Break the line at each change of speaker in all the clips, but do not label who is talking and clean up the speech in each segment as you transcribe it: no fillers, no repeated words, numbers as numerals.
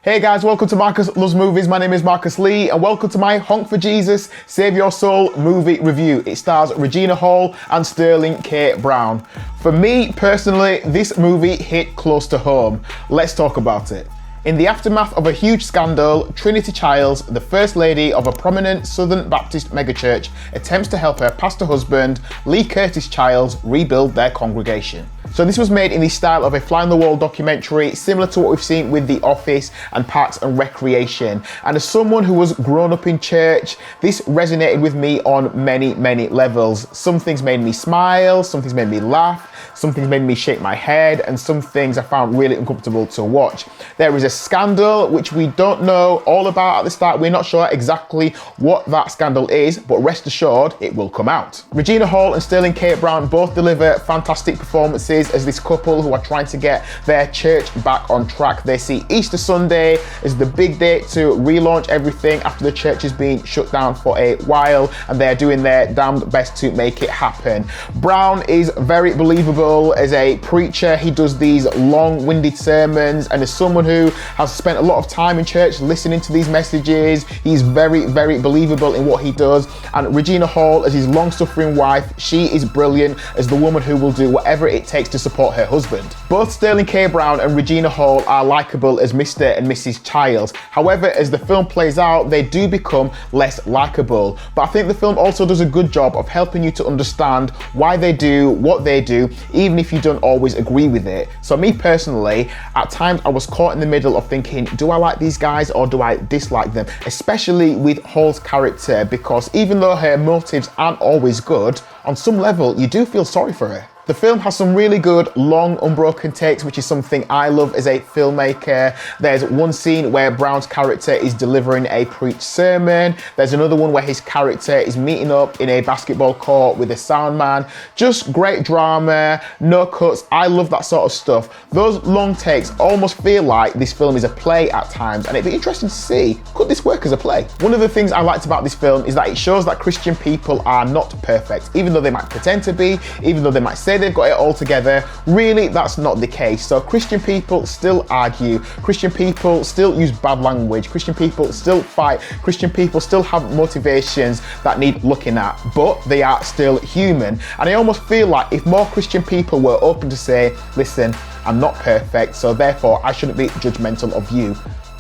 Hey guys, welcome to Marcus Loves Movies. My name is Marcus Lee and welcome to my Honk for Jesus, Save Your Soul movie review. It stars Regina Hall and Sterling K. Brown. For me personally, this movie hit close to home. Let's talk about it. In the aftermath of a huge scandal, Trinitie Childs, the First Lady of a prominent Southern Baptist megachurch, attempts to help her pastor husband, Lee Curtis Childs, rebuild their congregation. So this was made in the style of a fly-on-the-wall documentary, similar to what we've seen with The Office and Parks and Recreation. And as someone who was grown up in church, this resonated with me on many levels. Some things made me smile, some things made me laugh, some things made me shake my head, and some things I found really uncomfortable to watch. There is a scandal which we don't know all about at the start. We're not sure exactly what that scandal is, but rest assured it will come out. Regina Hall and Sterling K. Brown both deliver fantastic performances as this couple who are trying to get their church back on track. They see Easter Sunday as the big day to relaunch everything after the church has been shut down for a while, and they're doing their damned best to make it happen. Brown is very believable as a preacher. He does these long-winded sermons, and as someone who has spent a lot of time in church listening to these messages, he's very believable in what he does. And Regina Hall as his long-suffering wife, she is brilliant as the woman who will do whatever it takes to support her husband. Both Sterling K. Brown and Regina Hall are likable as Mr. and Mrs. Childs. However, as the film plays out, they do become less likable. But I think the film also does a good job of helping you to understand why they do what they do, even if you don't always agree with it. So me personally, at times I was caught in the middle of thinking, do I like these guys or do I dislike them? Especially with Hall's character, because even though her motives aren't always good, on some level you do feel sorry for her. The film has some really good, long, unbroken takes, which is something I love as a filmmaker. There's one scene where Brown's character is delivering a preached sermon. There's another one where his character is meeting up in a basketball court with a sound man. Just great drama, no cuts. I love that sort of stuff. Those long takes almost feel like this film is a play at times, and it'd be interesting to see, could this work as a play? One of the things I liked about this film is that it shows that Christian people are not perfect, even though they might pretend to be, even though they might say they've got it all together. Really, that's not the case. So Christian people still argue, Christian people still use bad language, Christian people still fight, Christian people still have motivations that need looking at, but they are still human. And I almost feel like if more Christian people were open to say, listen, I'm not perfect, so therefore I shouldn't be judgmental of you,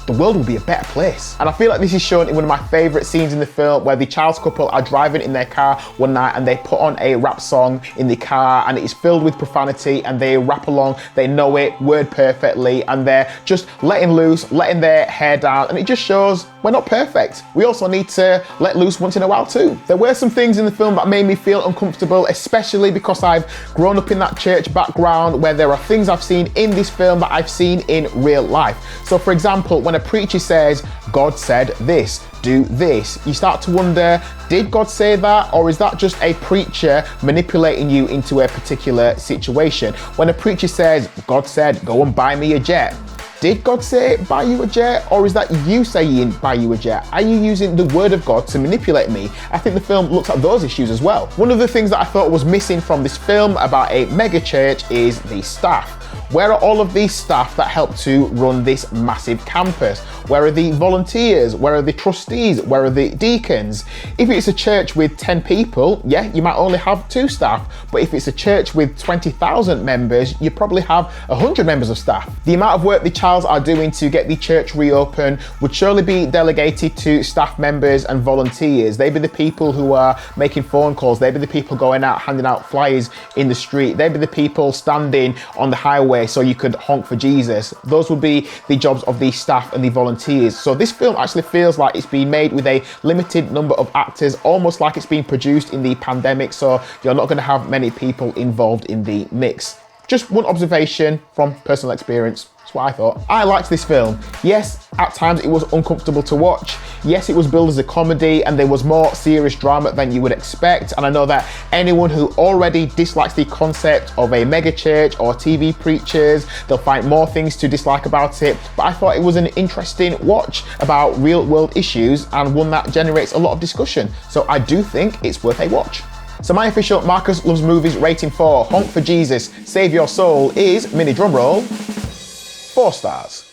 the world will be a better place. And I feel like this is shown in one of my favorite scenes in the film, where the Childs couple are driving in their car one night and they put on a rap song in the car, and it is filled with profanity, and they rap along, they know it word perfectly, and they're just letting loose, letting their hair down, and it just shows we're not perfect. We also need to let loose once in a while too. There were some things in the film that made me feel uncomfortable, especially because I've grown up in that church background where there are things I've seen in this film that I've seen in real life. So for example, when a preacher says, God said this, do this, you start to wonder, did God say that, or is that just a preacher manipulating you into a particular situation? When a preacher says, God said, go and buy me a jet, did God say buy you a jet, or is that you saying buy you a jet? Are you using the word of God to manipulate me? I think the film looks at those issues as well. One of the things that I thought was missing from this film about a mega church is the staff. Where are all of these staff that help to run this massive campus? Where are the volunteers? Where are the trustees? Where are the deacons? If it's a church with 10 people, yeah, you might only have 2 staff. But if it's a church with 20,000 members, you probably have 100 members of staff. The amount of work the Childs are doing to get the church reopened would surely be delegated to staff members and volunteers. They'd be the people who are making phone calls. They'd be the people going out, handing out flyers in the street. They'd be the people standing on the highway so you could honk for Jesus. Those would be the jobs of the staff and the volunteers. So this film actually feels like it's been made with a limited number of actors, almost like it's been produced in the pandemic, so you're not going to have many people involved in the mix. Just one observation from personal experience. That's what I thought. I liked this film. Yes, at times it was uncomfortable to watch. Yes, it was billed as a comedy and there was more serious drama than you would expect. And I know that anyone who already dislikes the concept of a mega church or TV preachers, they'll find more things to dislike about it. But I thought it was an interesting watch about real world issues and one that generates a lot of discussion. So I do think it's worth a watch. So my official Marcus Loves Movies rating for Honk for Jesus, Save Your Soul is, mini drum roll, 4 stars.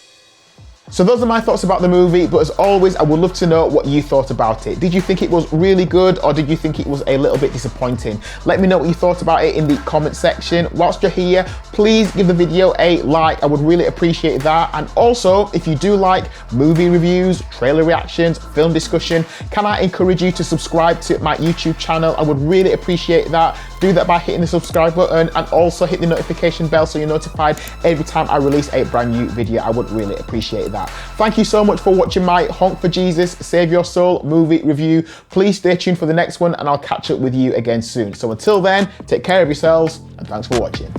So those are my thoughts about the movie, but as always, I would love to know what you thought about it. Did you think it was really good, or did you think it was a little bit disappointing? Let me know what you thought about it in the comment section. Whilst you're here, please give the video a like. I would really appreciate that. And also, if you do like movie reviews, trailer reactions, film discussion, can I encourage you to subscribe to my YouTube channel? I would really appreciate that. Do that by hitting the subscribe button and also hit the notification bell so you're notified every time I release a brand new video. I would really appreciate that. Thank you so much for watching my Honk for Jesus, Save Your Soul movie review. Please stay tuned for the next one and I'll catch up with you again soon. So until then, take care of yourselves and thanks for watching.